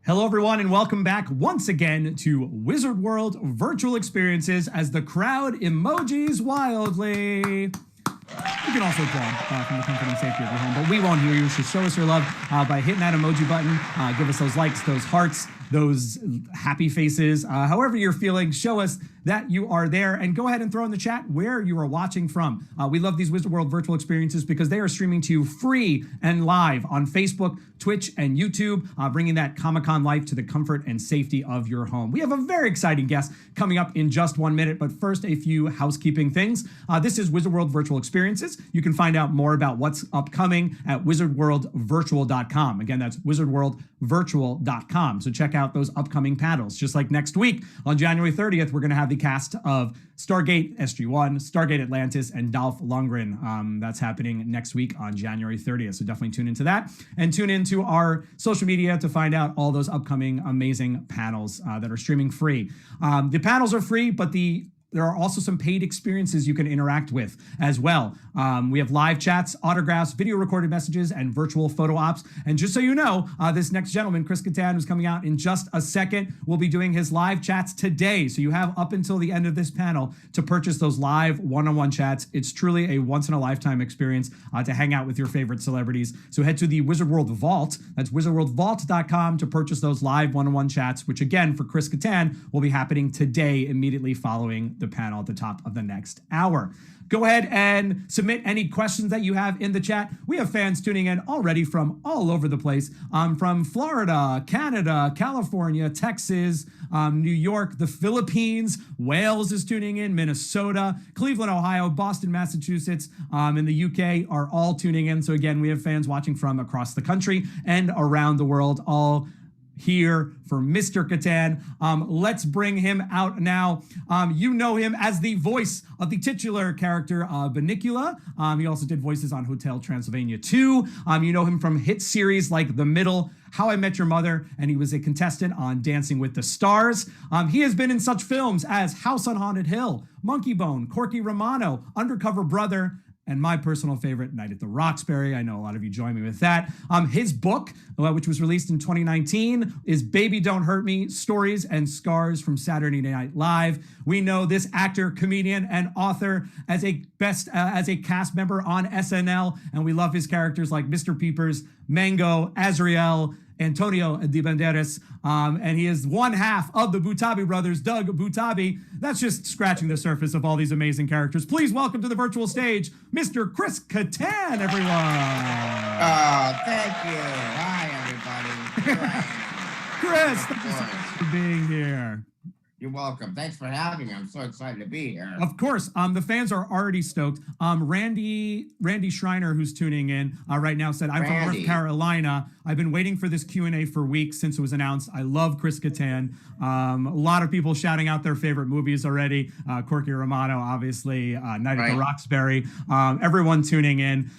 Hello, everyone, and welcome back once again to Wizard World Virtual Experiences as the crowd emojis wildly. You can also applaud from the comfort and safety of your home, but we won't hear you. So show us your love by hitting that emoji button. Give us those likes, those hearts, those happy faces. However you're feeling, show us that you are there, and go ahead and throw in the chat where you are watching from. We love these Wizard World virtual experiences because they are streaming to you free and live on Facebook, Twitch, and YouTube, bringing that Comic-Con life to the comfort and safety of your home. We have a very exciting guest coming up in just 1 minute, but first, a few housekeeping things. This is Wizard World Virtual Experiences. You can find out more about what's upcoming at wizardworldvirtual.com. Again, that's wizardworldvirtual.com. So check out those upcoming panels. Just like next week, on January 30th, we're going to have the cast of Stargate SG-1, Stargate Atlantis, and Dolph Lundgren. That's happening next week on January 30th. So definitely tune into that and tune into our social media to find out all those upcoming amazing panels that are streaming free. The panels are free, but there are also some paid experiences you can interact with as well. We have live chats, autographs, video recorded messages, and virtual photo ops. And just so you know, this next gentleman, Chris Kattan, who's coming out in just a second, will be doing his live chats today. So you have up until the end of this panel to purchase those live one-on-one chats. It's truly a once-in-a-lifetime experience to hang out with your favorite celebrities. So head to the Wizard World Vault. That's wizardworldvault.com to purchase those live one-on-one chats, which again, for Chris Kattan, will be happening today immediately following the panel at the top of the next hour. Go ahead and submit any questions that you have in the chat. We have fans tuning in already from all over the place, from Florida, Canada, California, Texas, New York, the Philippines, Wales is tuning in, Minnesota, Cleveland, Ohio, Boston, Massachusetts, and the UK are all tuning in. So again, we have fans watching from across the country and around the world, all here for Mr. Kattan. Let's bring him out now. You know him as the voice of the titular character Bunnicula. He also did voices on Hotel Transylvania 2. You know him from hit series like The Middle, How I Met Your Mother, and he was a contestant on Dancing with the Stars. He has been in such films as House on Haunted Hill, Monkey Bone, Corky Romano, Undercover Brother, and my personal favorite, Night at the Roxbury. I know a lot of you join me with that. His book, which was released in 2019, is Baby Don't Hurt Me, Stories and Scars from Saturday Night Live. We know this actor, comedian, and author as a cast member on SNL, and we love his characters like Mr. Peepers, Mango, Azrael, Antonio de Banderas, and he is one half of the Butabi brothers, Doug Butabi. That's just scratching the surface of all these amazing characters. Please welcome to the virtual stage, Mr. Chris Kattan, everyone. Oh, thank you. Hi, everybody. Chris, thank you so much for being here. You're welcome. Thanks for having me. I'm so excited to be here. Of course. The fans are already stoked. Randy Schreiner, who's tuning in right now, said, I'm from North Carolina. I've been waiting for this Q&A for weeks since it was announced. I love Chris Kattan. A lot of people shouting out their favorite movies already. Corky Romano, obviously, Night at the Roxbury. Everyone tuning in.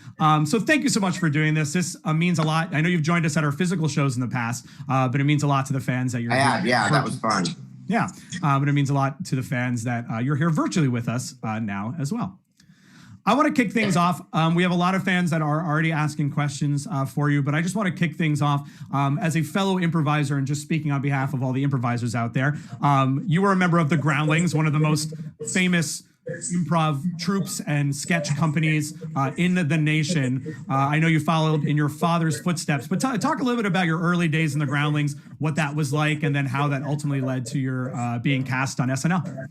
So thank you so much for doing this. This means a lot. I know you've joined us at our physical shows in the past, but it means a lot to the fans that you're here. Yeah, that was fun. Yeah, but it means a lot to the fans that you're here virtually with us now as well. I want to kick things off. We have a lot of fans that are already asking questions for you, but I just want to kick things off as a fellow improviser and just speaking on behalf of all the improvisers out there. You were a member of the Groundlings, one of the most famous improv troupes and sketch companies in the nation. I know you followed in your father's footsteps, but talk a little bit about your early days in the Groundlings, what that was like, and then how that ultimately led to your being cast on SNL.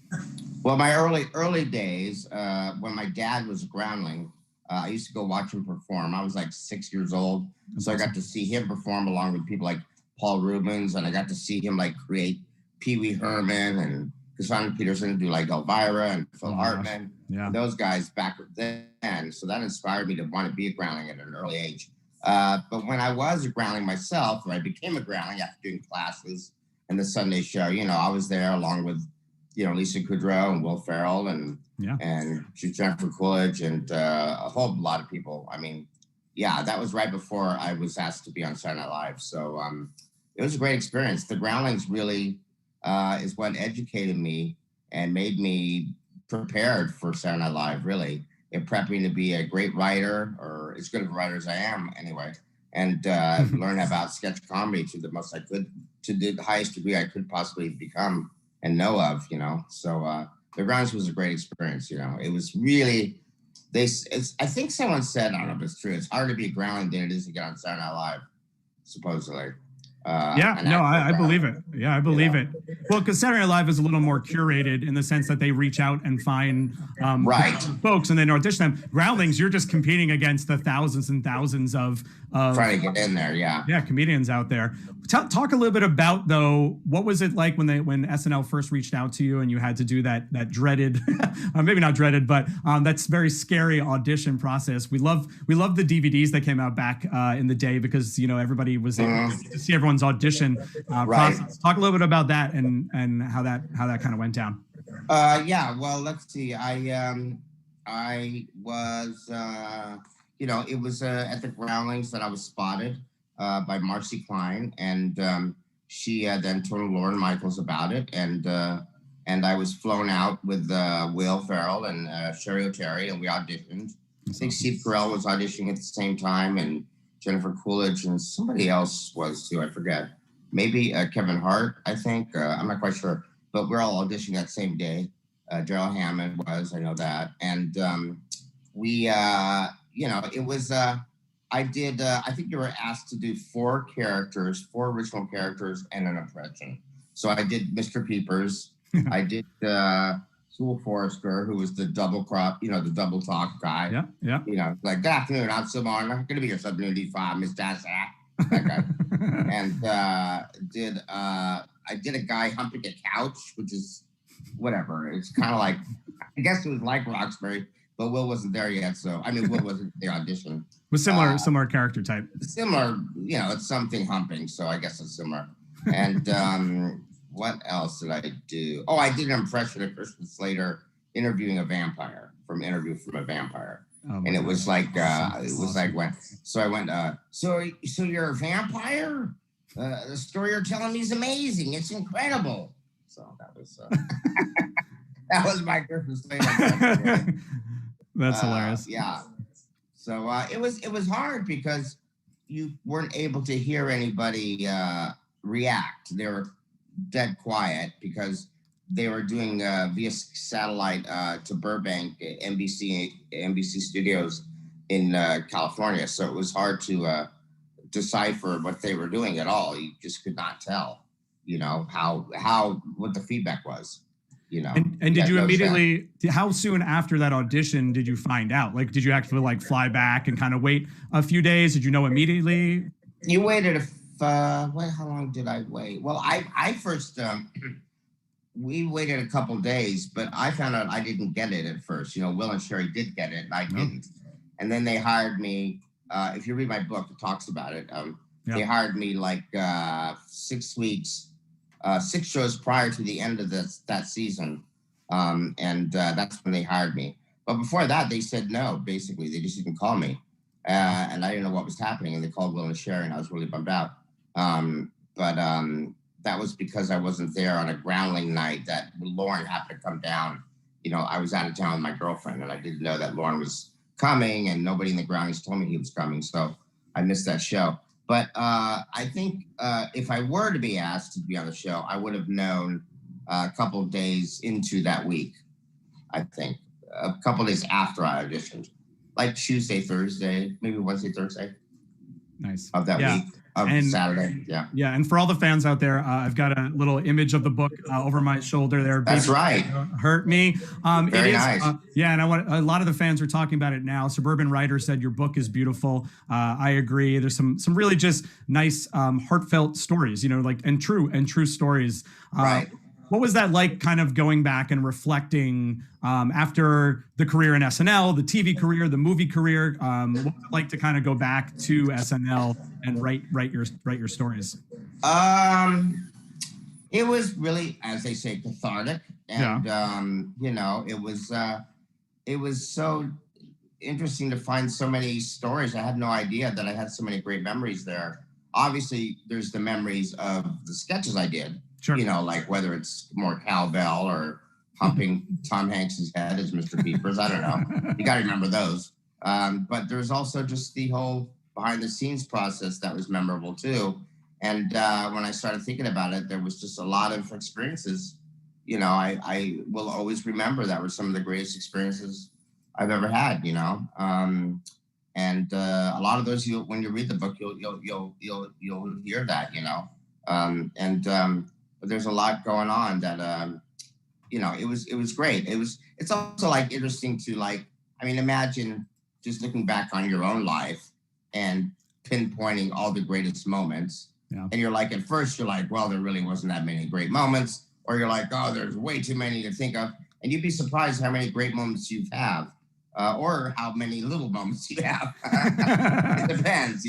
Well, my early days, when my dad was a Groundling, I used to go watch him perform. I was like 6 years old, so I got to see him perform along with people like Paul Rubens, and I got to see him like create Pee Wee Herman and Cassandra Peterson do like Elvira and Phil Hartman, those guys back then. So that inspired me to want to be a Groundling at an early age. But when I was a Groundling myself, or I became a Groundling after doing classes and the Sunday show, I was there along with, Lisa Kudrow and Will Ferrell and Jennifer Coolidge and a whole lot of people. I mean, that was right before I was asked to be on Saturday Night Live. So it was a great experience. The Groundlings really is what educated me and made me prepared for Saturday Night Live, really. It prepped me to be a great writer, or as good of a writer as I am anyway, and learn about sketch comedy to the most I could, to the highest degree I could possibly become and know of, So the Grounds was a great experience. It was really, I think someone said, I don't know if it's true, it's harder to be a groundling than it is to get on Saturday Night Live, supposedly. I believe it. Yeah, I believe it. Well, because Saturday Night Live is a little more curated in the sense that they reach out and find folks and then audition them. Groundlings, you're just competing against the thousands and thousands of trying to get in there. Yeah, comedians out there. Talk a little bit about, though, what was it like when SNL first reached out to you and you had to do that dreaded, maybe not dreaded, but that's very scary audition process. We love the DVDs that came out back in the day because everybody was able to see everyone's audition process. Talk a little bit about that and how that kind of went down. Well, let's see. I was it was at the Groundlings that I was spotted by Marcy Klein, and she then told Lauren Michaels about it, and I was flown out with Will Ferrell and Sherry O'Terry, and we auditioned. I think Steve Carell was auditioning at the same time, and Jennifer Coolidge, and somebody else was too, I forget. Maybe Kevin Hart, I think. I'm not quite sure. But we're all auditioning that same day. Daryl Hammond was, I know that. And we, it was, I think you were asked to do 4 original characters, and an impression. So I did Mr. Peepers. I did Sewell Forrester, who was the double crop, the double talk guy. Yeah. Like, good afternoon, I'm Simon. I'm going to be your subcommunity 5, Miss Dassa. That guy. And I did a guy humping a couch, which is whatever. It's kind of like, I guess it was like Roxbury, but Will wasn't there yet. So, Will wasn't the audition. Was similar character type. Similar, it's something humping. So I guess it's similar. And what else did I do? Oh, I did an impression of Christian Slater interviewing a vampire from Interview from a Vampire. And it was like, so I went, so you're a vampire? The story you're telling me is amazing. It's incredible. So that was, that was my Christmas Slater. That's hilarious. Yeah. So it was hard because you weren't able to hear anybody react. They were dead quiet because they were doing via satellite to Burbank, NBC Studios in California. So it was hard to decipher what they were doing at all. You just could not tell, what the feedback was. And did you immediately? How soon after that audition did you find out? Like, did you actually fly back and kind of wait a few days? Did you know immediately? You waited how long did I wait? Well, I first. We waited a couple days, but I found out I didn't get it at first. Will and Sherry did get it, and I didn't. And then they hired me. If you read my book, it talks about it. They hired me 6 weeks, 6 shows prior to the end of that season. And that's when they hired me. But before that, they said no, basically. They just didn't call me. And I didn't know what was happening. And they called Will and Sherry, and I was really bummed out. That was because I wasn't there on a Groundling night that Lauren happened to come down. I was out of town with my girlfriend, and I didn't know that Lauren was coming, and nobody in the Groundlings told me he was coming. So I missed that show. But I think if I were to be asked to be on the show, I would have known a couple of days into that week, I think. A couple of days after I auditioned. Like Tuesday, Thursday, maybe Wednesday, Thursday. Nice. Of that week. Saturday, yeah. Yeah, and for all the fans out there, I've got a little image of the book over my shoulder there. That's right. Hurt Me. Very nice. And a lot of the fans are talking about it now. Suburban Writer said your book is beautiful. I agree. There's some really just nice, heartfelt stories, and true stories. Right. What was that like, kind of going back and reflecting after the career in SNL, the TV career, the movie career? What was it like to kind of go back to SNL and write your stories? It was really, as they say, cathartic, and it was so interesting to find so many stories. I had no idea that I had so many great memories there. Obviously, there's the memories of the sketches I did. Sure. Like whether it's more cowbell or humping Tom Hanks's head as Mr. Peepers. I don't know. You got to remember those. But there's also just the whole behind the scenes process that was memorable too. And when I started thinking about it, there was just a lot of experiences. I will always remember that were some of the greatest experiences I've ever had. And a lot of those, when you read the book, you'll hear that. But there's a lot going on that it was great. It's also like interesting to imagine just looking back on your own life and pinpointing all the greatest moments. Yeah. And you're like, at first you're like, well, there really wasn't that many great moments, or you're like, oh, there's way too many to think of. And you'd be surprised how many great moments you have, or how many little moments you have. It depends,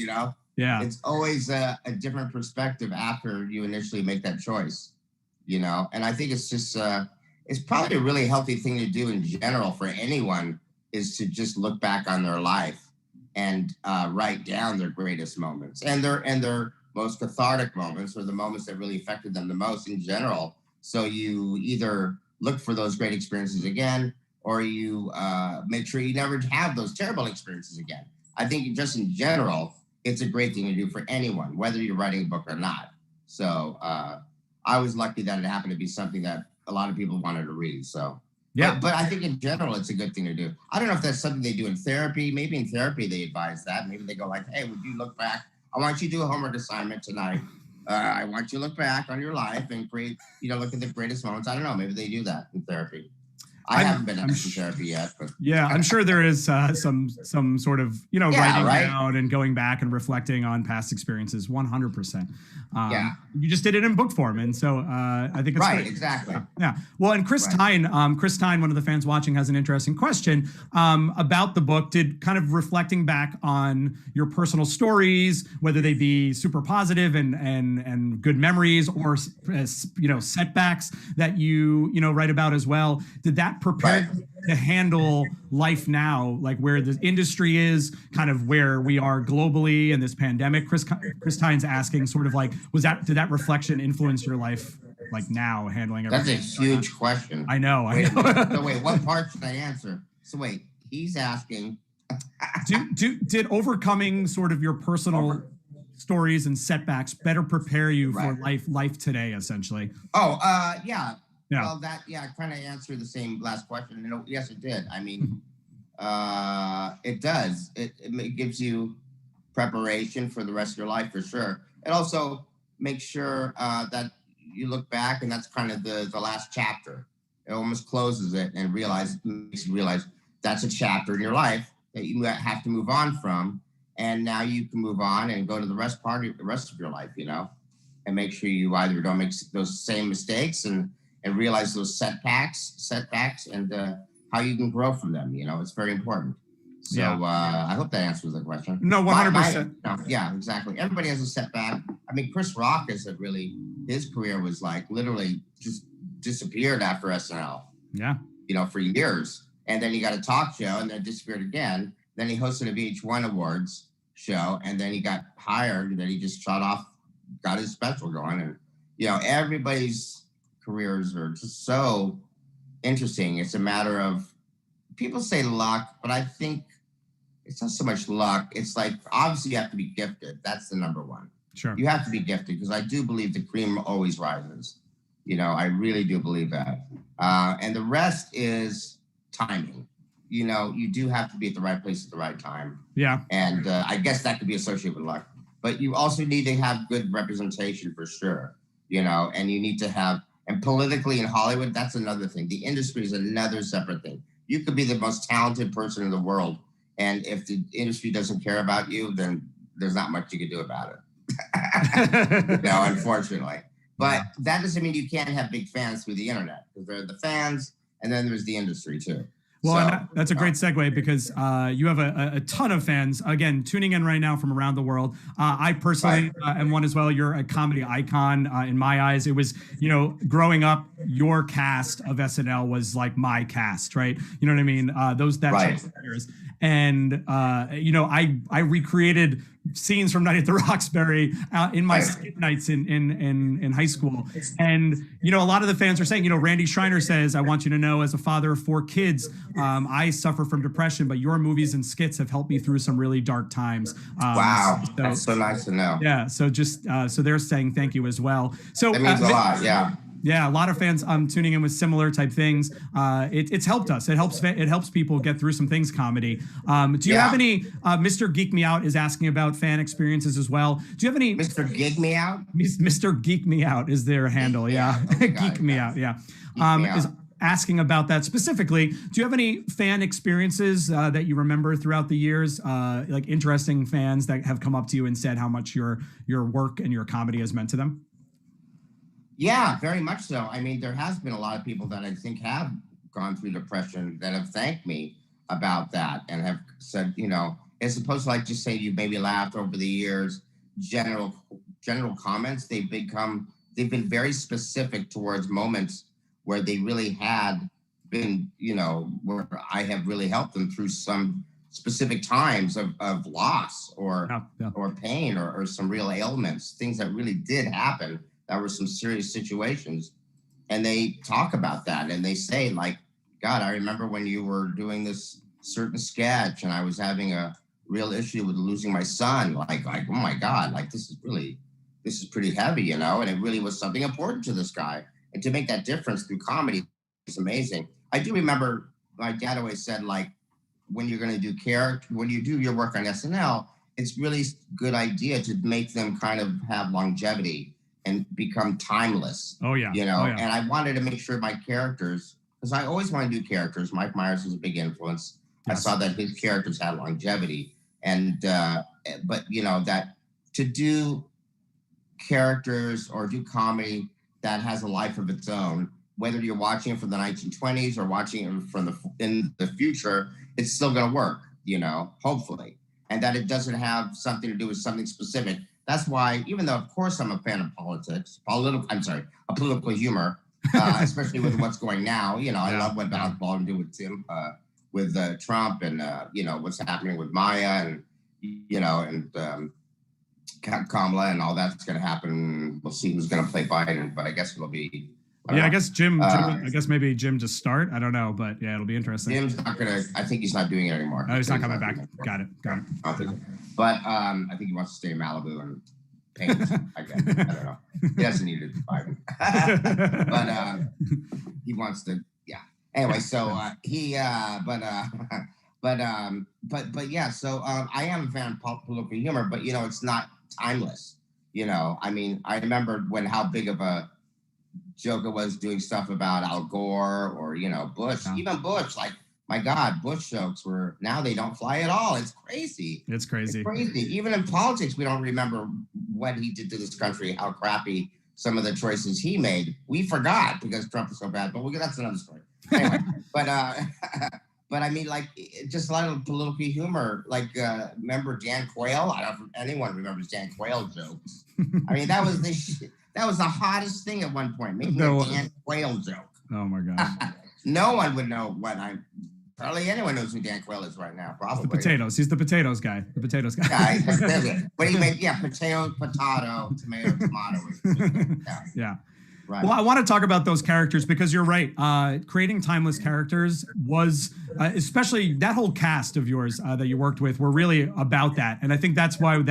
Yeah. It's always a different perspective after you initially make that choice, And I think it's just, it's probably a really healthy thing to do in general for anyone, is to just look back on their life and write down their greatest moments and their most cathartic moments, or the moments that really affected them the most in general. So you either look for those great experiences again, or you make sure you never have those terrible experiences again. I think just in general, it's a great thing to do for anyone, whether you're writing a book or not. So I was lucky that it happened to be something that a lot of people wanted to read. So yeah, but I think in general, it's a good thing to do. I don't know if that's something they do in therapy. Maybe in therapy they advise that. Maybe they go like, hey, would you look back? I want you to do a homework assignment tonight. I want you to look back on your life and create, look at the greatest moments. I don't know. Maybe they do that in therapy. I haven't been in therapy yet, but yeah, I'm sure there is some sort of writing down and going back and reflecting on past experiences. 100%. You just did it in book form, and so I think it's right. Great. Exactly. Yeah. Well, and Chris Tyne, one of the fans watching, has an interesting question about the book. Did kind of reflecting back on your personal stories, whether they be super positive and good memories, or setbacks that you write about as well. Did that prepare you to handle life now, like where the industry is, kind of where we are globally in this pandemic? Chris Tyne's asking, sort of like, did that reflection influence your life, like now, handling everything? That's a huge question. I know. So wait, what part should I answer? So wait, he's asking. Did overcoming sort of your personal stories and setbacks better prepare you for life today, essentially? Oh, yeah. Yeah. Well, I kind of answered the same last question. Yes, it did. I mean, it does. It gives you preparation for the rest of your life, for sure. It also makes sure that you look back, and that's kind of the last chapter. It almost closes it and makes you realize that's a chapter in your life that you have to move on from, and now you can move on and go to the rest of your life, and make sure you either don't make those same mistakes and realize those setbacks, and how you can grow from them. It's very important. So I hope that answers the question. No, 100%. Yeah, exactly. Everybody has a setback. I mean, Chris Rock his career was like literally just disappeared after SNL. Yeah. For years. And then he got a talk show and then disappeared again. Then he hosted a VH1 Awards show, and then he got hired, and then he just shut off, got his special going. And, everybody's careers are just so interesting. It's a matter of, people say luck, but I think it's not so much luck. It's like, obviously you have to be gifted. That's the number one. Sure. You have to be gifted, because I do believe the cream always rises. I really do believe that. And the rest is timing. You do have to be at the right place at the right time. Yeah. And I guess that could be associated with luck. But you also need to have good representation, for sure. And you need to have, and politically in Hollywood, that's another thing. The industry is another separate thing. You could be the most talented person in the world, and if the industry doesn't care about you, then there's not much you can do about it. Unfortunately. But that doesn't mean you can't have big fans through the internet, because there are the fans, and then there's the industry too. Well, that's a great segue, because you have a ton of fans, again, tuning in right now from around the world. I personally am one as well. You're a comedy icon in my eyes. It was, growing up, your cast of SNL was like my cast, right? You know what I mean? Years. And, I recreated scenes from Night at the Roxbury in my skit nights in high school. And, you know, a lot of the fans are saying, you know, Randy Schreiner says, I want you to know, as a father of 4 kids, I suffer from depression, but your movies and skits have helped me through some really dark times. Wow. That's so nice to know. Yeah. So just, so they're saying thank you as well. So that means a lot. Yeah. Yeah, a lot of fans tuning in with similar type things. It's helped us. It helps people get through some things. Comedy. Do you have any? Mr. Geek Me Out is asking about fan experiences as well. Do you have any? Mr. Geek Me Out. Mr. Geek Me Out is their handle. Yeah, Geek Me Out. Yeah, is asking about that specifically. Do you have any fan experiences that you remember throughout the years? Like interesting fans that have come up to you and said how much your work and your comedy has meant to them? Yeah, very much so. I mean, there has been a lot of people that I think have gone through depression that have thanked me about that and have said, you know, as opposed to like just saying you maybe laughed over the years, general comments, they've been very specific towards moments where they really had been, you know, where I have really helped them through some specific times of loss or pain or some real ailments, things that really did happen. That were some serious situations. And they talk about that and they say like, God, I remember when you were doing this certain sketch and I was having a real issue with losing my son. Like, oh my God, like this is pretty heavy, you know? And it really was something important to this guy. And to make that difference through comedy is amazing. I do remember my dad always said like, when you're going to do when you do your work on SNL, it's really good idea to make them kind of have longevity and become timeless. Oh yeah. You know, oh, yeah. And I wanted to make sure my characters, because I always want to do characters. Mike Myers was a big influence. Yes. I saw that his characters had longevity. And, but you know, that to do characters or do comedy that has a life of its own, whether you're watching it from the 1920s or watching it from in the future, it's still going to work, you know, hopefully. And that it doesn't have something to do with something specific. That's why, even though, of course, I'm a fan of political humor, especially with what's going now. You know, I love what Donald Baldwin did with Tim, with Trump, and you know what's happening with Maya, and you know, and Kamala, and all that's going to happen. We'll see who's going to play Biden, but I guess it'll be. I guess Jim. I guess maybe Jim to start. I don't know, but yeah, it'll be interesting. Jim's not gonna. I think he's not doing it anymore. Oh, he's not coming back. Got it. But I think he wants to stay in Malibu and paint. I guess. I don't know. He doesn't need it, Biden. But he wants to. Yeah. Anyway, so but yeah. So I am a fan of political humor, but you know, it's not timeless. You know, I mean, I remember how big of a joke it was doing stuff about Al Gore or, you know, Bush. Even Bush, like, my God, Bush jokes now they don't fly at all. It's crazy. It's crazy. Even in politics, we don't remember what he did to this country, how crappy some of the choices he made. We forgot because Trump is so bad, but that's another story. Anyway, but I mean, like, just a lot of political humor. Like, remember Dan Quayle? I don't know if anyone remembers Dan Quayle jokes. I mean, that was the hottest thing at one point, making a Dan Quayle joke. Oh my gosh. No one would know hardly anyone knows who Dan Quayle is right now, probably. The potatoes. He's the potatoes guy. The potatoes guy. But he made, potato, tomato. Yeah. Right. Well, I want to talk about those characters because you're right. Creating timeless characters was, especially that whole cast of yours that you worked with, were really about that. And I think that's why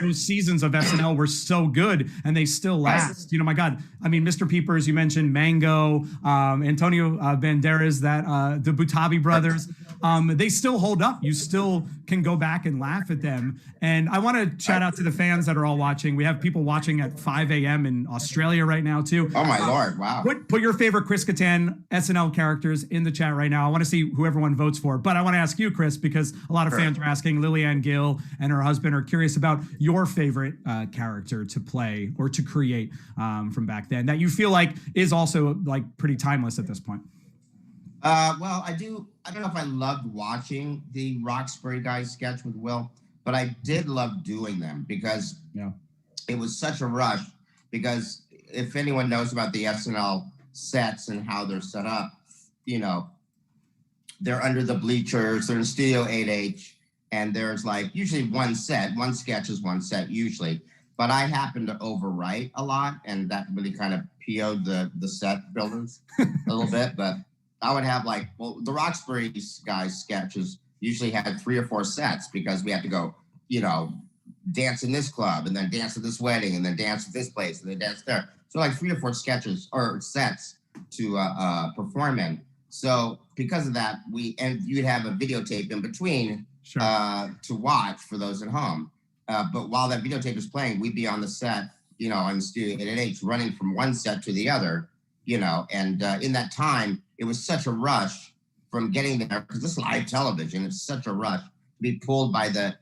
those seasons of SNL were so good and they still last. Right. You know, my God. I mean, Mr. Peepers, you mentioned Mango, Antonio Banderas, the Butabi brothers. They still hold up. You still can go back and laugh at them. And I want to shout out to the fans that are all watching. We have people watching at 5 a.m. in Australia right now, too. Oh, my Lord. Wow. Put your favorite Chris Kattan SNL characters in the chat right now. I want to see who everyone votes for. But I want to ask you, Chris, because a lot of fans are asking. Lillian Gill and her husband are curious about your favorite character to play or to create from back then that you feel like is also like pretty timeless at this point. Well, I don't know if I loved watching the Roxbury guys sketch with Will, but I did love doing them because it was such a rush. Because if anyone knows about the SNL sets and how they're set up, you know, they're under the bleachers, they're in Studio 8H, and there's like usually one sketch is one set usually, but I happen to overwrite a lot, and that really kind of PO'd the set builders a little bit. But I would have like, well, the Roxbury guys sketches usually had 3 or 4 sets because we had to go, dance in this club and then dance at this wedding and then dance at this place and then dance there. So like 3 or 4 sketches or sets to perform in. So because of that, you'd have a videotape in between to watch for those at home. But while that videotape is playing, we'd be on the set, in the studio at NH, running from one set to the other, and in that time, it was such a rush from getting there, because this is live television, it's such a rush to be pulled by the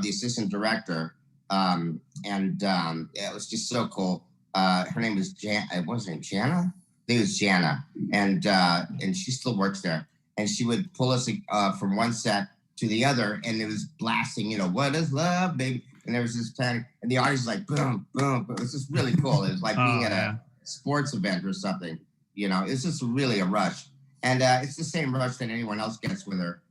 assistant director. And it was just so cool. Her name was Jana? I think it was Jana. And she still works there. And she would pull us from one set to the other, and it was blasting, what is love, baby? And there was this panic, and the audience was like, boom, boom. It was just really cool. It was like being at a sports event or something. It's just really a rush. And it's the same rush that anyone else gets when they're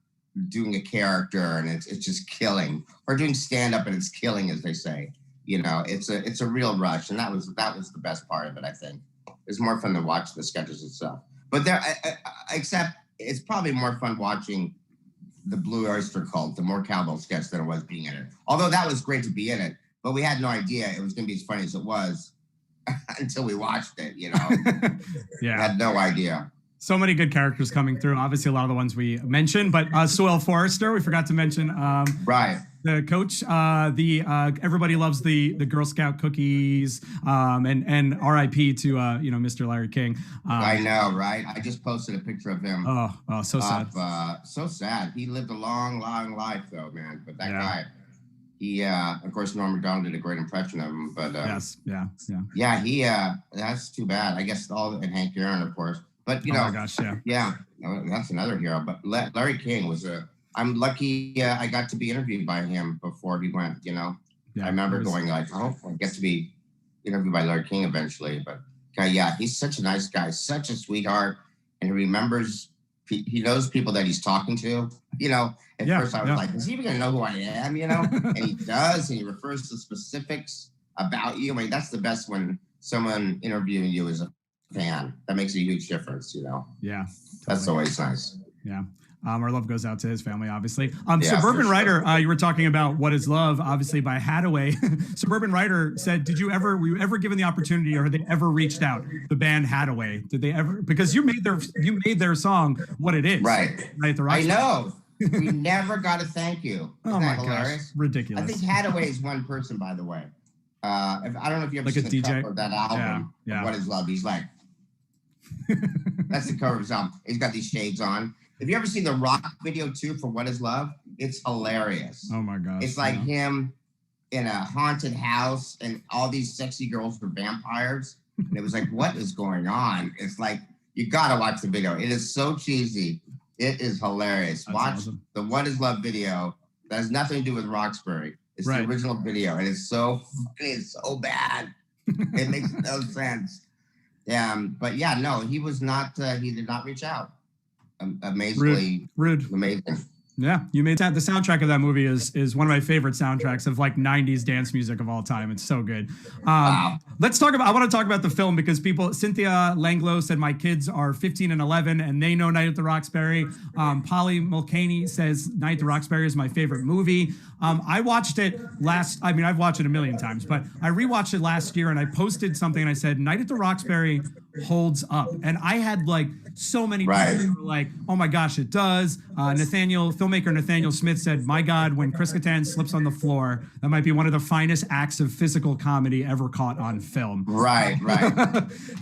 doing a character and it's just killing, or doing stand-up and it's killing, as they say. It's a real rush, and that was the best part of it. I think it's more fun to watch the sketches itself. But except it's probably more fun watching the Blue Oyster Cult, the more Cowbell sketch, than it was being in it. Although that was great to be in it, but we had no idea it was going to be as funny as it was until we watched it. Yeah, had no idea. So many good characters coming through. Obviously, a lot of the ones we mentioned, but Soil Forrester, we forgot to mention. Right. The coach, everybody loves the Girl Scout cookies, and RIP to Mr. Larry King. I know, right? I just posted a picture of him. Oh, so sad. So sad. He lived a long, long life, though, man. But that guy, he, of course, Norm Macdonald did a great impression of him. But yes, yeah. Yeah, that's too bad. I guess and Hank Aaron, of course. But oh my gosh, yeah, that's another hero. But Larry King was I'm lucky I got to be interviewed by him before he went. I remember going like, I get to be interviewed by Larry King eventually. But he's such a nice guy, such a sweetheart, and he remembers. He knows people that he's talking to. At first I was like, is he even gonna know who I am? And he does, and he refers to specifics about you. I mean, that's the best when someone interviewing you is a fan. That makes a huge difference, Yeah, that's always nice. Yeah. Our love goes out to his family, obviously. Suburban Writer, you were talking about What Is Love, obviously by Hadaway. Suburban Writer said, were you ever given the opportunity, or had they ever reached out, the band Hadaway? Did they ever, because you made their song What It Is. Right. Right. I know. We never got a thank you. Isn't that hilarious? Gosh, ridiculous. I think Hadaway is one person, by the way. I don't know if you ever seen the cover of that album. Yeah. What Is Love? He's like, that's the cover of his album. He's got these shades on. Have you ever seen the rock video too for What Is Love? It's hilarious. Oh my gosh. It's like him in a haunted house, and all these sexy girls are vampires. And it was like, what is going on? It's like, you gotta watch the video. It is so cheesy. It is hilarious. Watch the What Is Love video. That has nothing to do with Roxbury. It's the original video, and it's so bad. It makes no sense. But no, he was not. He did not reach out. Amazingly rude. Amazing. Yeah, you made that. The soundtrack of that movie is one of my favorite soundtracks of like 90s dance music of all time. It's so good. Wow. I want to talk about the film because Cynthia Langlo said my kids are 15 and 11 and they know Night at the Roxbury. Polly Mulcahy says Night at the Roxbury is my favorite movie. I watched it I've watched it a million times, but I rewatched it last year and I posted something and I said, Night at the Roxbury holds up. And I had like so many people who were like, oh my gosh, it does. Filmmaker Nathaniel Smith said, my God, when Chris Kattan slips on the floor, that might be one of the finest acts of physical comedy ever caught on film. Right.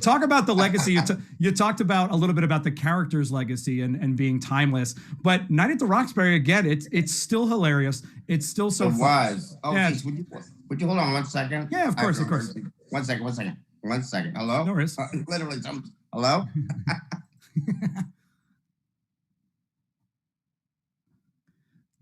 Talk about the legacy. You talked about a little bit about the character's legacy and being timeless, but Night at the Roxbury, again, it's still hilarious. It's still so fun. It was. Oh, yeah. Geez, would you hold on 1 second? Yeah, of course. 1 second. Hello? No worries. Literally, hello?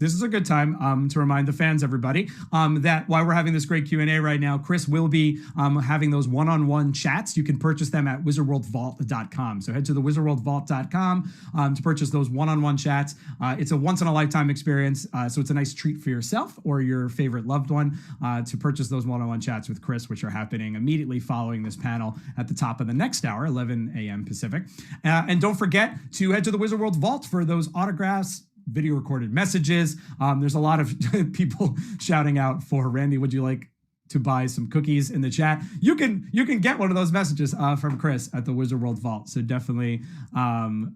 this is a good time to remind the fans, everybody, that while we're having this great Q&A right now, Chris will be having those one-on-one chats. You can purchase them at wizardworldvault.com. So head to the wizardworldvault.com to purchase those one-on-one chats. It's a once-in-a-lifetime experience, so it's a nice treat for yourself or your favorite loved one to purchase those one-on-one chats with Chris, which are happening immediately following this panel at the top of the next hour, 11 a.m. Pacific. And don't forget to head to the Wizard World Vault for those autographs, video recorded messages. There's a lot of people shouting out for Randy. Would you like to buy some cookies in the chat? You can get one of those messages from Chris at the Wizard World Vault. So definitely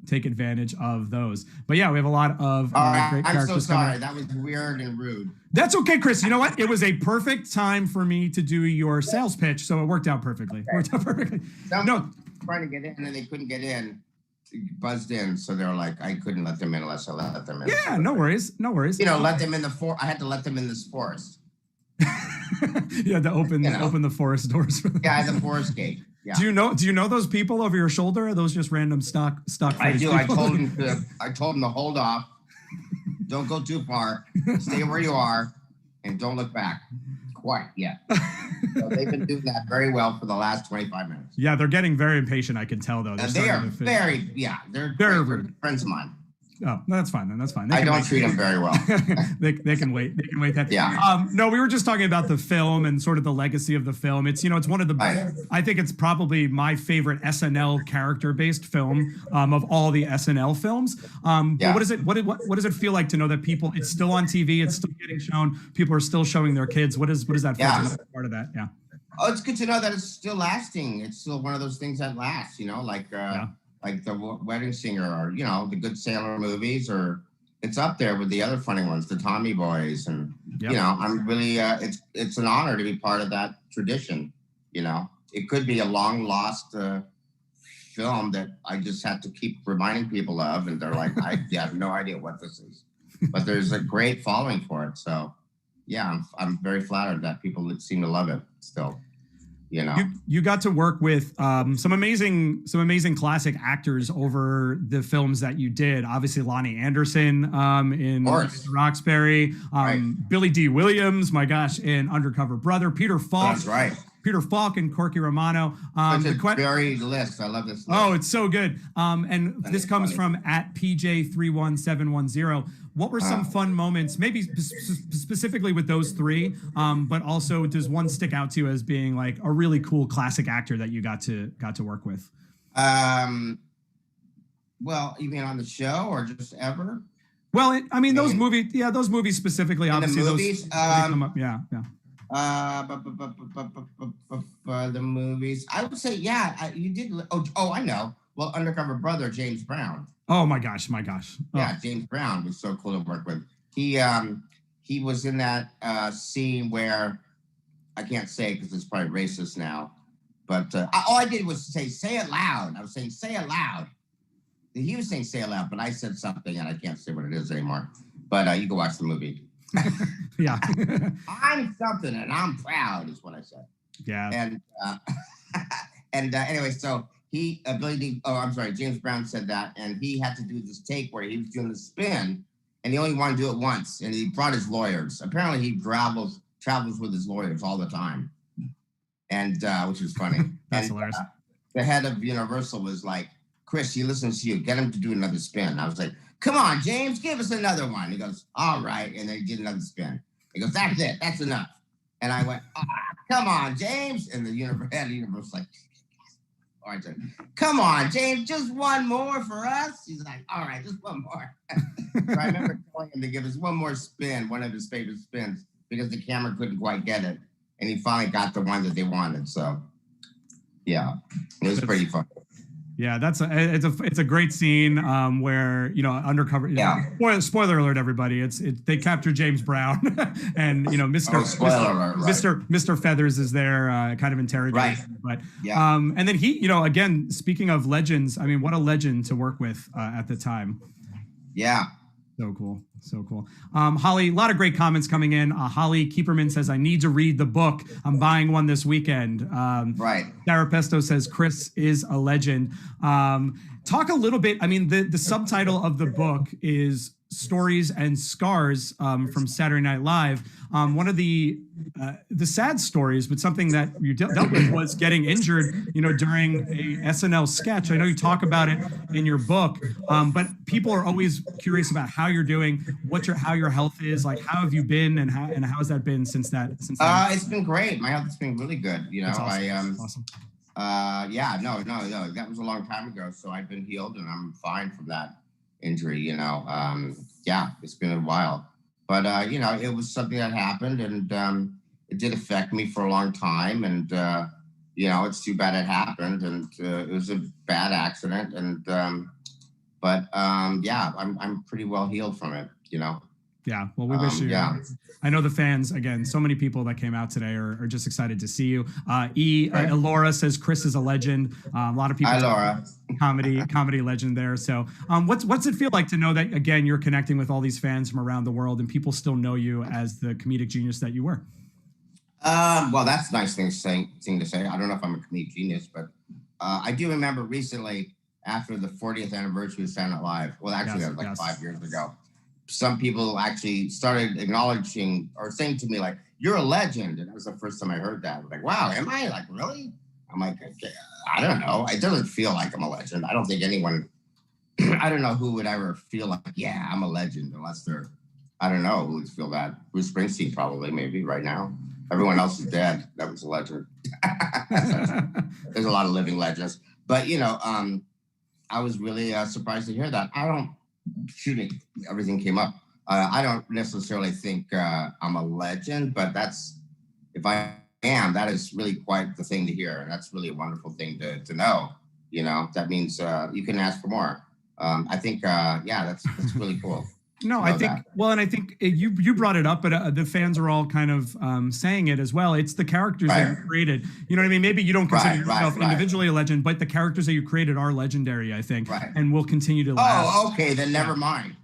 take advantage of those. But yeah, we have a lot of great characters. I'm so sorry. That was weird and rude. That's okay, Chris. You know what? It was a perfect time for me to do your sales pitch, so it worked out perfectly. Okay. Worked out perfectly. Someone trying to get in and they couldn't get in. Buzzed in, so they were like, I couldn't let them in unless I let them in. Yeah, no worries. Let them in the I had to let them in this forest. You had to open the forest doors for them. Yeah, the forest gate. Yeah. Do you know those people over your shoulder? Or are those just random stock? I do. People? I told them to hold off. Don't go too far. Stay where you are, and don't look back. Quite yet. So they've been doing that very well for the last 25 minutes. Yeah, they're getting very impatient. I can tell though. They are very they're rude. Friends of mine. Oh, no, that's fine then. That's fine. I don't treat them very well. they can wait. They can wait. That. Yeah. No, we were just talking about the film and sort of the legacy of the film. It's it's one of the. Right. I think it's probably my favorite SNL character-based film of all the SNL films. But what is it? What does it feel like to know that it's still on TV? It's still getting shown. People are still showing their kids. What does that feel like? Part of that? Yeah. Oh, it's good to know that it's still lasting. It's still one of those things that lasts. Like the Wedding Singer, or the Good Sailor movies, or it's up there with the other funny ones, the Tommy Boys, and I'm really it's an honor to be part of that tradition. It could be a long lost film that I just have to keep reminding people of, and they're like, I have no idea what this is, but there's a great following for it. So yeah, I'm very flattered that people seem to love it still. You got to work with some amazing classic actors over the films that you did. Obviously, Lonnie Anderson in Roxbury, Billy D. Williams, my gosh, in Undercover Brother, Peter Falk. That's right. Peter Falk and Corky Romano. It's a very list. I love this list. Oh, it's so good. And this comes from at PJ31710. What were some fun moments, maybe specifically with those three, but also does one stick out to you as being like a really cool classic actor that you got to work with? Well, you mean on the show or just ever? Well, those movies specifically. In obviously, the movies, those come up. Yeah. The movies, I would say, you did. Oh, I know. Well, Undercover Brother, James Brown. Oh my gosh. Oh. Yeah, James Brown was so cool to work with. He was in that scene where I can't say because it's probably racist now, but all I did was say it loud. I was saying say it loud. He was saying say it loud, but I said something and I can't say what it is anymore. But you can watch the movie. Yeah. I'm something and I'm proud is what I said. Yeah. And anyway, so James Brown said that, and he had to do this take where he was doing the spin, and he only wanted to do it once, and he brought his lawyers. Apparently, he travels with his lawyers all the time, and which was funny. That's hilarious. The head of Universal was like, "Chris, he listens to you. Get him to do another spin." I was like, "Come on, James, give us another one." He goes, "All right," and then he did another spin. He goes, "That's it. That's enough." And I went, "Come on, James," and the head of Universal was like, all right, "Come on, James, just one more for us." He's like, "All right, just one more." So I remember telling him to give us one more spin, one of his favorite spins, because the camera couldn't quite get it. And he finally got the one that they wanted. So, yeah, it was pretty fun. Yeah, it's a great scene where undercover. Spoiler alert, everybody! They capture James Brown, and Mr. Feathers is there, kind of interrogating. Right. But and then he, again, speaking of legends, what a legend to work with at the time. Yeah. So cool. Holly, a lot of great comments coming in. Holly Keeperman says, "I need to read the book. I'm buying one this weekend." Right. Sarah Pesto says, "Chris is a legend." Talk a little bit. The subtitle of the book is stories and scars from Saturday Night Live. One of the sad stories, but something that you dealt with, was getting injured, during a SNL sketch. I know you talk about it in your book, but people are always curious about how you're doing, how your health is, like how have you been, and how has that been since that? It's been great. My health has been really good. That's awesome. Awesome. Yeah, no, that was a long time ago. So I've been healed and I'm fine from that injury, yeah, it's been a while, but, it was something that happened, and it did affect me for a long time. And, it's too bad it happened, and it was a bad accident. And, yeah, I'm pretty well healed from it, Yeah, well, we wish you. Yeah. I know the fans, again, so many people that came out today are just excited to see you. Laura says Chris is a legend. A lot of people. Hi, Laura. Comedy legend there. So what's it feel like to know that, again, you're connecting with all these fans from around the world and people still know you as the comedic genius that you were? Well, that's a nice thing to say. I don't know if I'm a comedic genius, but I do remember recently, after the 40th anniversary of Saturday Night Live, well, actually, that was 5 years ago, some people actually started acknowledging or saying to me, like, you're a legend. And that was the first time I heard that. I was like, wow, am I? Like, really? I'm like, okay, I don't know. It doesn't feel like I'm a legend. I don't think anyone, I don't know who would ever feel like, yeah, I'm a legend, unless they're, I don't know who would feel that. Bruce Springsteen, probably, maybe right now. Everyone else is dead. That was a legend. There's a lot of living legends. But, I was really surprised to hear that. Everything came up. I don't necessarily think I'm a legend, but if I am, that is really quite the thing to hear. And that's really a wonderful thing to know. That means you can ask for more. I think, that's really cool. No, I think, and I think you brought it up, but the fans are all kind of saying it as well. It's the characters that you created. You know what I mean? Maybe you don't consider yourself individually a legend, but the characters that you created are legendary, I think, and will continue to last. Oh, okay, then never mind.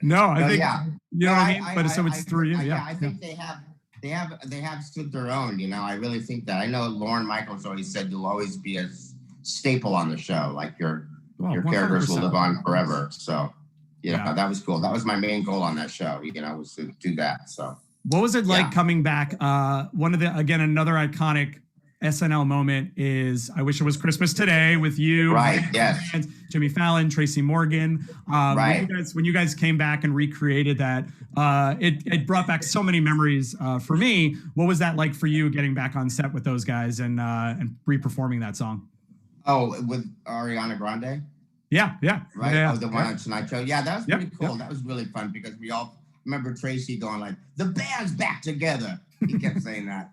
No, I think, you know what I mean? But so it's through you. Yeah, I think they have stood their own. I really think that. I know Lorne Michaels always said you'll always be a staple on the show, like your characters will live on forever. So, that was cool. That was my main goal on that show, was to do that. So, what was it like coming back? Another iconic SNL moment is I Wish It Was Christmas Today with you. Right. Yes. Jimmy Fallon, Tracy Morgan. Right. When you guys came back and recreated that, it brought back so many memories for me. What was that like for you, getting back on set with those guys and re-performing that song? Oh, with Ariana Grande? Yeah. Right? Yeah. Oh, the one on Tonight Show? Yeah, that was pretty cool. That was really fun because we all remember Tracy going like, the band's back together. He kept saying that.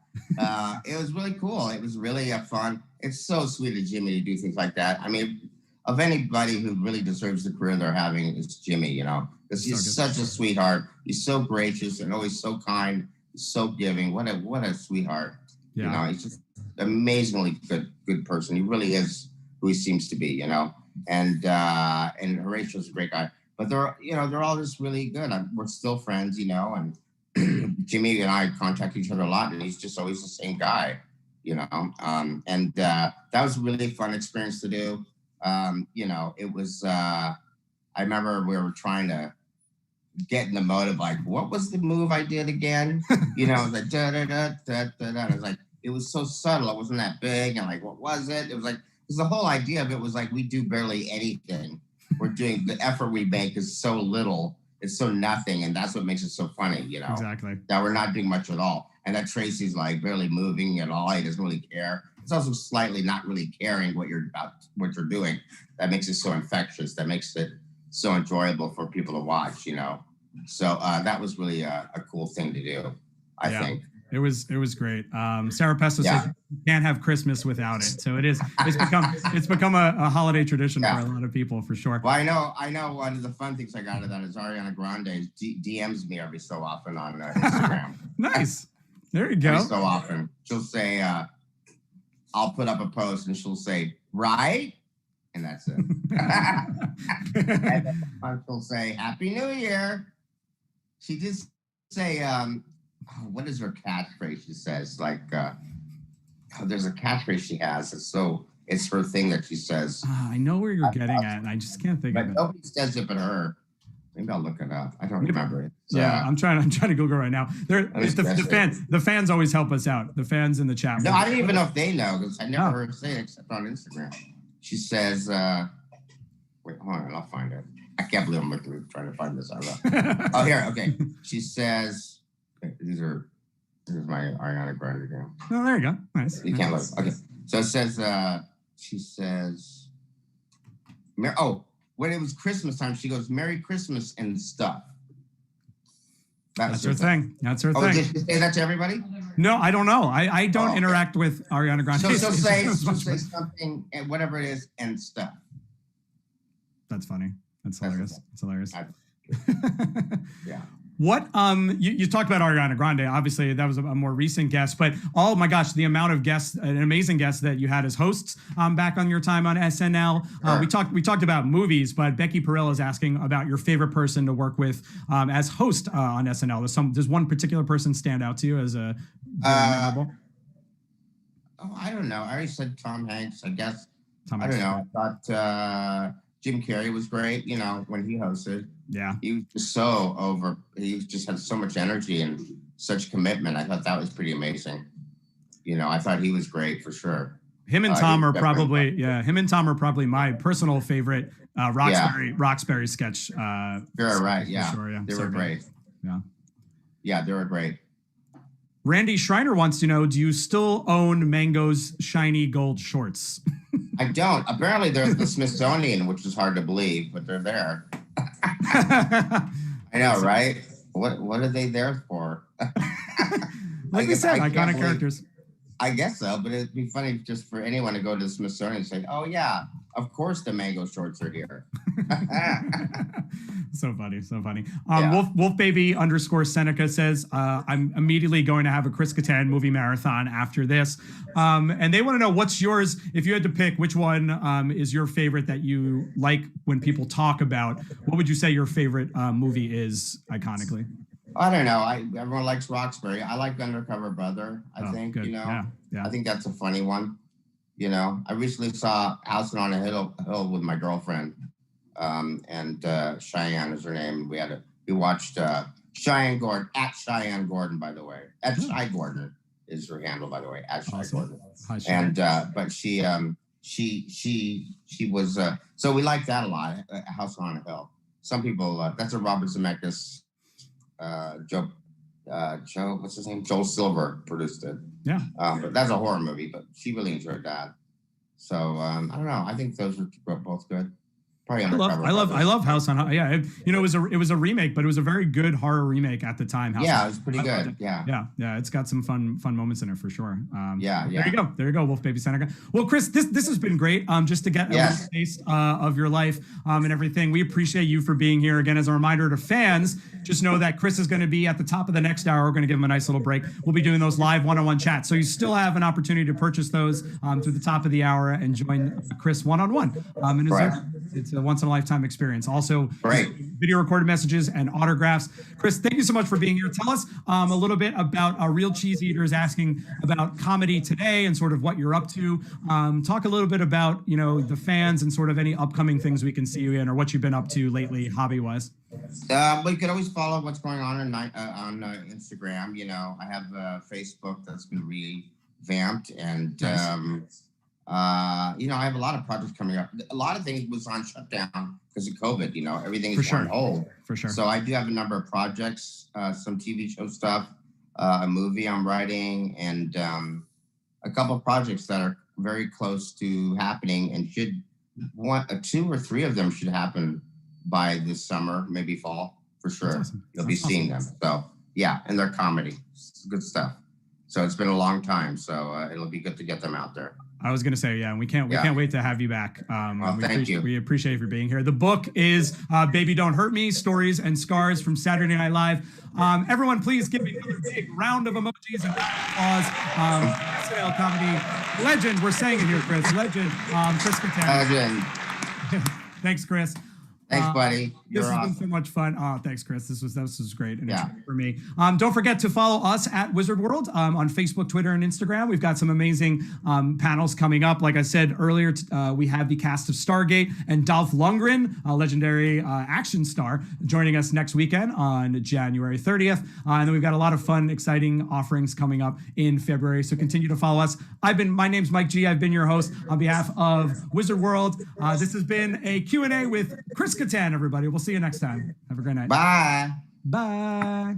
It was really cool. It was really fun. It's so sweet of Jimmy to do things like that. I mean, of anybody who really deserves the career they're having, it's Jimmy, because he's such a sweetheart. He's so gracious and always so kind, so giving. What a sweetheart. Yeah. He's just amazingly good person. He really is who he seems to be, and Horatio's a great guy, but they're all just really good. We're still friends, and Jimmy and I contact each other a lot, and he's just always the same guy, and that was a really fun experience to do. It was, I remember we were trying to get in the mode of like, what was the move I did again? It was like, it was like, it was so subtle. It wasn't that big. And like, what was it? It was like, because the whole idea of it was like, we do barely anything. We're doing, the effort we make is so little. It's so nothing. And that's what makes it so funny, Exactly. That we're not doing much at all. And that Tracy's like barely moving at all. He doesn't really care. It's also slightly not really caring what you're doing. That makes it so infectious. That makes it so enjoyable for people to watch, So that was really a cool thing to do, I think. It was great. Sarah Pesto says you can't have Christmas without it. So it's become a holiday tradition for a lot of people, for sure. Well, I know one of the fun things I got out of that is Ariana Grande DMs me every so often on Instagram. Nice. There you go. Every so often. She'll say, I'll put up a post and she'll say, right? And that's it. And then she'll say, Happy New Year. She did say, what is her catchphrase? She says, like, there's a catchphrase she has. It's so It's her thing that she says. I know where you're getting at, and I just can't think of it. Nobody says it but her. Maybe I'll look it up. I don't remember it. Yeah, I'm trying to Google right now. The fans always help us out. The fans in the chat. No, I don't even know if they know because I never heard her say it except on Instagram. She says, wait, hold on, I'll find it. I can't believe I'm trying to find this. Oh, here, okay. She says, this is my Ariana Grande again. Oh, there you go. Nice. You can't look. Okay. So it says, she says, when it was Christmas time, she goes, Merry Christmas and stuff. That's her thing. That's her thing. Did she say that to everybody? No, I don't know. I don't interact with Ariana Grande. So say something, and whatever it is, and stuff. That's funny. That's hilarious. It's hilarious. Yeah. What you talked about Ariana Grande. Obviously, that was a more recent guest, but oh my gosh, the amount of guests, an amazing guests that you had as hosts back on your time on SNL. We talked about movies, but Becky Pearl is asking about your favorite person to work with as host on SNL. Does one particular person stand out to you as a memorable? I don't know. I already said Tom Hanks. I guess. I don't know. I thought Jim Carrey was great. You know, when he hosted. Yeah, he was just so over. He just had so much energy and such commitment. I thought that was pretty amazing. You know, I thought he was great for sure. Him and Tom are probably my personal favorite Roxbury sketch. You're right. Yeah, sure, yeah. They were great. Yeah, they were great. Randy Schreiner wants to know: do you still own Mango's shiny gold shorts? I don't. Apparently, they're at the Smithsonian, which is hard to believe, but they're there. I know, right? What are they there for? Like I said, iconic characters. I guess so, but it'd be funny just for anyone to go to the Smithsonian and say, "Oh yeah, of course the Mango shorts are here." So funny. Wolf Baby _ Seneca says, I'm immediately going to have a Chris Kattan movie marathon after this. And they want to know what's yours. If you had to pick, which one is your favorite that you like when people talk about? What would you say your favorite movie is iconically? I don't know. Everyone likes Roxbury. I like Undercover Brother. I think, good. You know, yeah. I think that's a funny one. You know, I recently saw House on a Hill with my girlfriend. And Cheyenne is her name. We watched Cheyenne Gordon at Cheyenne Gordon, by the way. At Shy Gordon is her handle, by the way. At Shy Gordon. Hi, and but she was so we like that a lot. House on a Hill. Some people that's a Robert Zemeckis. Joe, what's his name? Joel Silver produced it. Yeah. But that's a horror movie. But she really enjoyed that. So I don't know. I think those were both good. I love House on. Yeah, it was a remake, but it was a very good horror remake at the time. It was pretty good. Yeah. It's got some fun moments in it for sure. Yeah. There you go, Wolf Baby Seneca. Well, Chris, this has been great. Just to get a taste of your life and everything. We appreciate you for being here again. As a reminder to fans, just know that Chris is going to be at the top of the next hour. We're going to give him a nice little break. We'll be doing those live one-on-one chats, so you still have an opportunity to purchase those through the top of the hour and join Chris one-on-one. It's a once-in-a-lifetime experience. Also, video recorded messages and autographs. Chris, thank you so much for being here. Tell us a little bit about Real Cheese Eaters asking about comedy today and sort of what you're up to. Talk a little bit about, the fans and sort of any upcoming things we can see you in or what you've been up to lately, hobby-wise. Well, you can always follow what's going on Instagram. I have Facebook that's been revamped and I have a lot of projects coming up. A lot of things was on shutdown because of COVID. Everything is on hold. For sure. So I do have a number of projects, some TV show stuff, a movie I'm writing, and a couple of projects that are very close to happening and two or three of them should happen by this summer, maybe fall for sure. Awesome. You'll be seeing them. So and they're comedy. It's good stuff. So it's been a long time. So it'll be good to get them out there. I was going to say, we can't wait to have you back. Thank you. We appreciate you for being here. The book is Baby Don't Hurt Me, Stories and Scars from Saturday Night Live. Everyone, please give me another big round of emojis and applause. SNL comedy legend. We're saying it here, Chris. Legend. Chris Kattan. Legend. Thanks, Chris. Thanks, buddy. You're This has been awesome. so much fun. Oh, thanks, Chris. This was great and a Yeah. treat for me. Don't forget to follow us at Wizard World on Facebook, Twitter, and Instagram. We've got some amazing panels coming up. Like I said earlier, we have the cast of Stargate and Dolph Lundgren, a legendary action star, joining us next weekend on January 30th. And then we've got a lot of fun, exciting offerings coming up in February. So continue to follow us. My name's Mike G. I've been your host on behalf of Wizard World. This has been a Q&A with Chris Kattan, everybody. We'll see you next time. Have a great night. Bye. Bye.